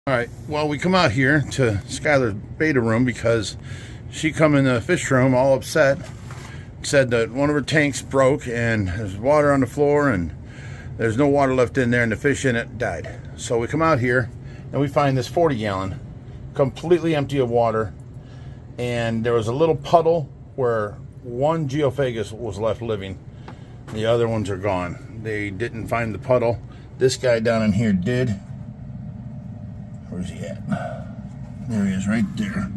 All right, well, we come out here to Skylar's beta room because she come in the fish room all upset, said that one of her tanks broke and there's water on the floor and there's no water left in there and the fish in it died. So we come out here and we find this 40-gallon completely empty of water, and there was a little puddle where one geophagus was left living. The other ones are gone. They didn't find the puddle. This guy down in here did. Where's he at? There he is, right there.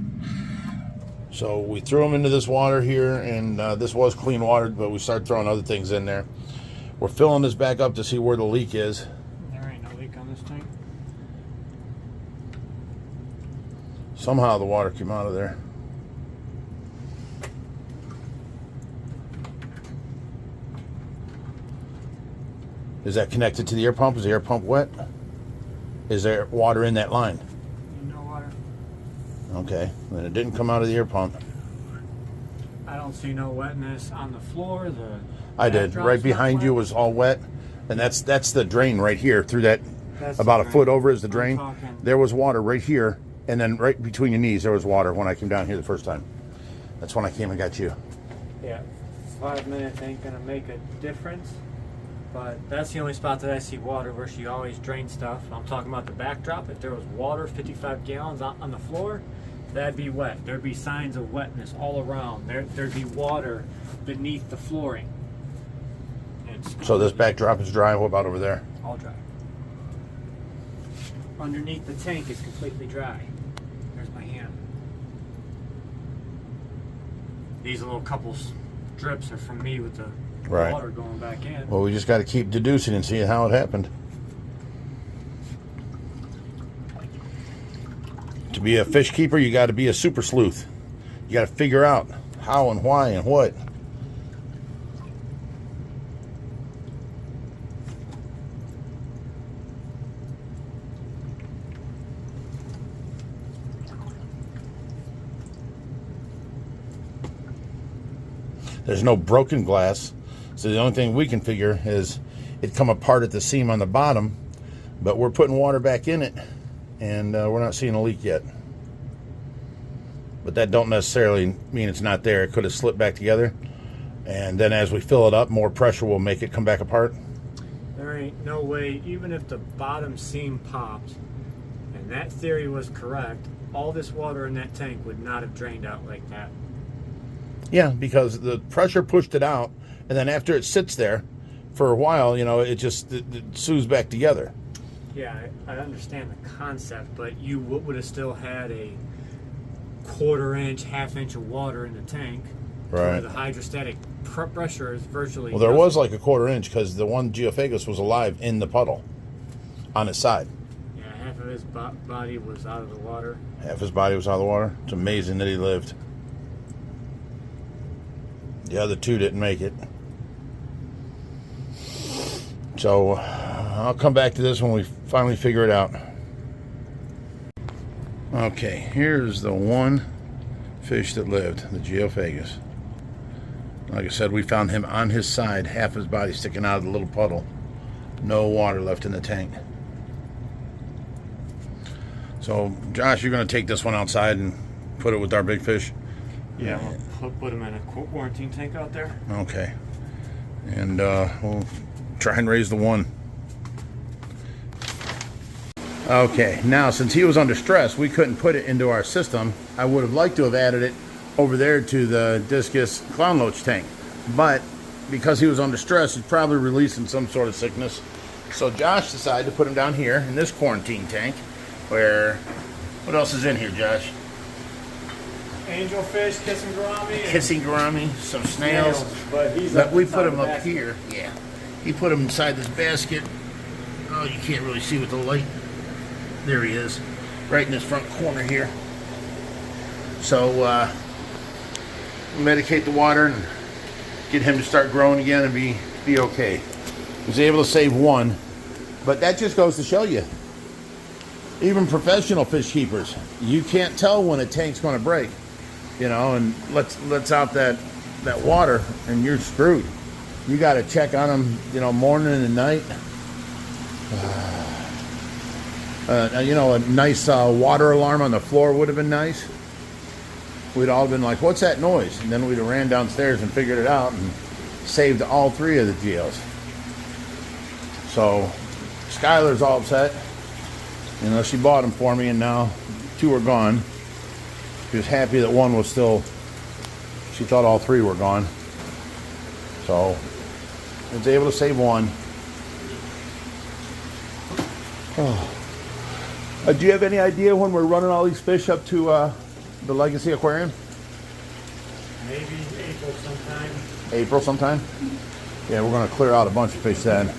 So we threw him into this water here, and this was clean water, but we started throwing other things in there. We're filling this back up to see where the leak is. There ain't no leak on this tank. Somehow the water came out of there. Is that connected to the air pump? Is the air pump wet? Is there water in that line? No water. Okay, then it didn't come out of the air pump. I don't see no wetness on the floor. I did. Right behind you was all wet, and that's the drain right here through that. That's about a foot over is the drain. There was water right here, and then right between your knees there was water when I came down here the first time. That's when I came and got you. Yeah, 5 minutes ain't gonna make a difference. But that's the only spot that I see water where she always drains stuff. I'm talking about the backdrop. If there was water, 55 gallons on the floor, that'd be wet. There'd be signs of wetness all around. There'd be water beneath the flooring. So this backdrop is dry. What about over there? All dry. Underneath the tank is completely dry. There's my hand. These little couple drips are from me with the water going back in. Well, we just got to keep deducing and see how it happened. To be a fish keeper, you got to be a super sleuth. You got to figure out how and why and what. There's no broken glass. So the only thing we can figure is it come apart at the seam on the bottom, but we're putting water back in it, and we're not seeing a leak yet. But that don't necessarily mean it's not there. It could have slipped back together, and then as we fill it up, more pressure will make it come back apart. There ain't no way, even if the bottom seam popped, and that theory was correct, all this water in that tank would not have drained out like that. Yeah, because the pressure pushed it out, and then after it sits there for a while, you know, it sews back together. Yeah, I understand the concept, but you would have still had a quarter-inch, half-inch of water in the tank. Right. Where the hydrostatic pressure is virtually... Well, there was like a quarter-inch because the one geophagus was alive in the puddle on its side. Yeah, half of his body was out of the water. Half his body was out of the water. It's amazing that he lived. The other two didn't make it. So I'll come back to this when we finally figure it out. Okay, here's the one fish that lived, the geophagus. Like I said, we found him on his side, half his body sticking out of the little puddle. No water left in the tank. So, Josh, you're going to take this one outside and put it with our big fish? Yeah, we'll put him in a quarantine tank out there. Okay. And we'll try and raise the one. Okay, now since he was under stress, we couldn't put it into our system. I would have liked to have added it over there to the discus clown loach tank. But because he was under stress, he's probably releasing some sort of sickness. So Josh decided to put him down here in this quarantine tank where... What else is in here, Josh? Angelfish, kissing gourami. Kissing gourami, some snails. But we put him up here. Yeah. He put him inside this basket. Oh, you can't really see with the light. There he is. Right in this front corner here. So, medicate the water and get him to start growing again and be okay. He was able to save one. But that just goes to show you. Even professional fish keepers, you can't tell when a tank's going to break. You know, and lets out that water, and you're screwed. You got to check on them, you know, morning and night. You know, a nice water alarm on the floor would have been nice. We'd all been like, what's that noise? And then we'd have ran downstairs and figured it out and saved all 3 of the geos. So Skylar's all upset. You know, she bought them for me and now 2 are gone. She was happy that 1 was still, she thought all 3 were gone. So I was able to save 1. Oh. Do you have any idea when we're running all these fish up to the Legacy Aquarium? Maybe April sometime. April sometime? Yeah, we're going to clear out a bunch of fish then.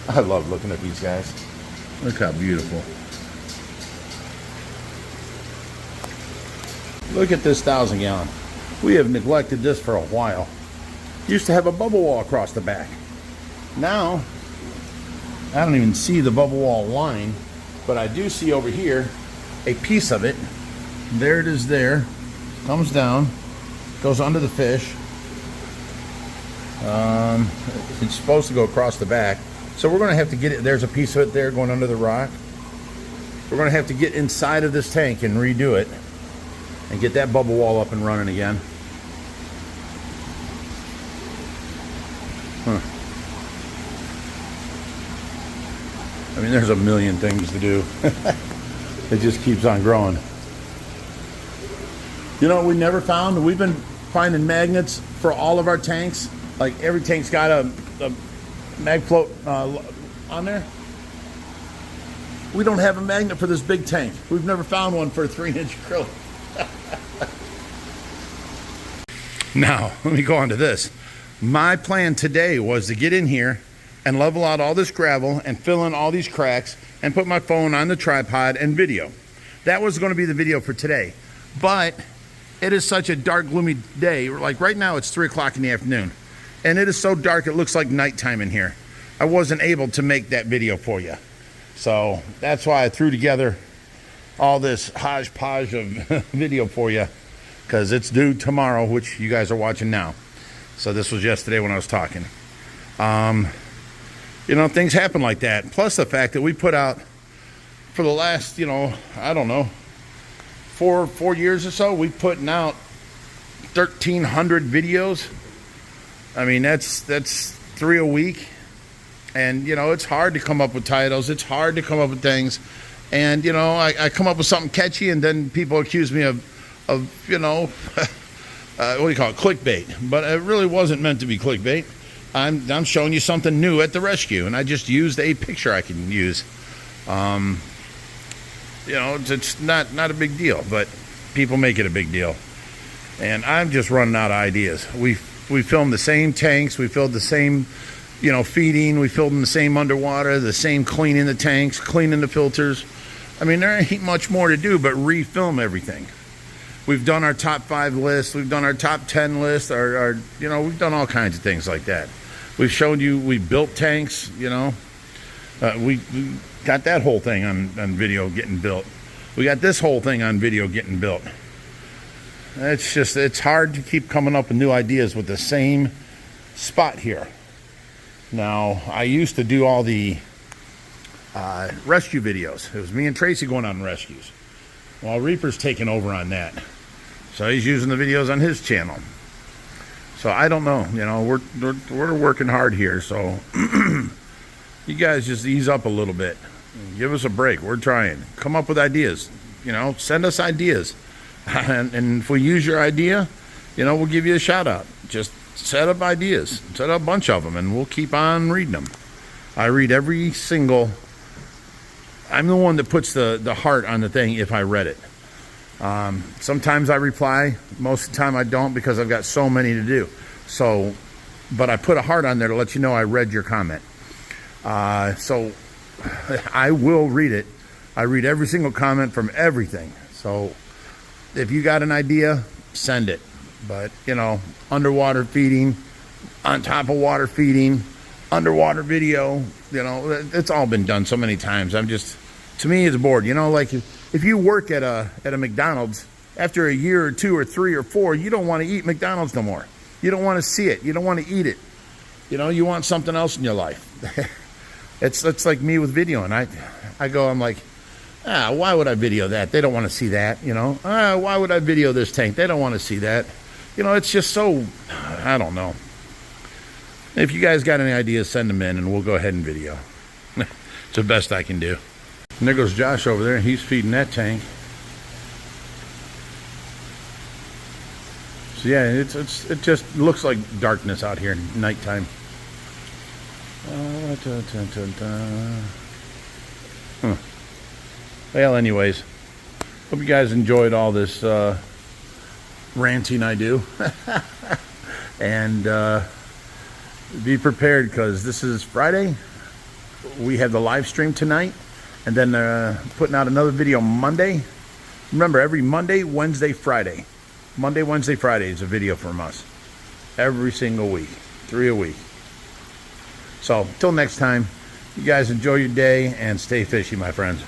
I love looking at these guys. Look how beautiful. Look at this 1,000 gallon. We have neglected this for a while. Used to have a bubble wall across the back. Now, I don't even see the bubble wall line, but I do see over here a piece of it. There it is there. Comes down, goes under the fish. It's supposed to go across the back. So we're going to have to get it. There's a piece of it there going under the rock. We're going to have to get inside of this tank and redo it and get that bubble wall up and running again. I mean, there's a million things to do. It just keeps on growing. You know what we never found? We've been finding magnets for all of our tanks. Like every tank's got a mag float on there. We don't have a magnet for this big tank. We've never found one for a 3-inch acrylic. Now, let me go on to this. My plan today was to get in here and level out all this gravel and fill in all these cracks and put my phone on the tripod and video. That was going to be the video for today. But it is such a dark, gloomy day. Like right now it's 3 o'clock in the afternoon. And it is so dark it looks like nighttime in here. I wasn't able to make that video for you. So that's why I threw together all this hodgepodge of video for you. Because it's due tomorrow, which you guys are watching now. So this was yesterday when I was talking. You know, things happen like that. Plus the fact that we put out for the last, you know, I don't know, four years or so, we've putting out 1,300 videos. I mean, that's 3 a week. And, you know, it's hard to come up with titles. It's hard to come up with things. And, you know, I come up with something catchy and then people accuse me of you know, what do you call it, clickbait. But it really wasn't meant to be clickbait. I'm showing you something new at the rescue, and I just used a picture I can use. You know, it's not a big deal, but people make it a big deal. And I'm just running out of ideas. We filmed the same tanks, we filmed the same, you know, feeding, we filmed the same underwater, the same cleaning the tanks, cleaning the filters. I mean, there ain't much more to do but refilm everything. We've done our top 5 list. We've done our top 10 list. Our you know, we've done all kinds of things like that. We've shown you we built tanks. You know, we got that whole thing on video getting built. We got this whole thing on video getting built. It's hard to keep coming up with new ideas with the same spot here. Now, I used to do all the rescue videos. It was me and Tracy going on rescues. Well, Reaper's taking over on that. So he's using the videos on his channel. So I don't know. You know, we're working hard here. So you guys just ease up a little bit. Give us a break. We're trying. Come up with ideas. You know, send us ideas. And if we use your idea, you know, we'll give you a shout out. Just set up ideas. Set up a bunch of them and we'll keep on reading them. I read every single... I'm the one that puts the heart on the thing if I read it. Sometimes I reply. Most of the time I don't because I've got so many to do. So, but I put a heart on there to let you know I read your comment. So I will read it. I read every single comment from everything. So if you got an idea, send it. But, you know, underwater feeding, on top of water feeding, underwater video, you know, it's all been done so many times. To me, it's bored. You know, like if you work at a McDonald's, after a year or 2 or 3 or 4, you don't want to eat McDonald's no more. You don't want to see it. You don't want to eat it. You know, you want something else in your life. It's like me with video, and I'm like, why would I video that? They don't want to see that, you know. Why would I video this tank? They don't want to see that. You know, it's just so, I don't know. If you guys got any ideas, send them in, and we'll go ahead and video. It's the best I can do. And there goes Josh over there, and he's feeding that tank. So yeah, it just looks like darkness out here at nighttime. Well, anyways, hope you guys enjoyed all this ranting I do. And be prepared, because this is Friday. We have the live stream tonight, and then putting out another video Monday. Remember, every Monday, Wednesday, Friday. Monday, Wednesday, Friday is a video from us. Every single week. 3 a week. So, till next time, you guys enjoy your day and stay fishy, my friends.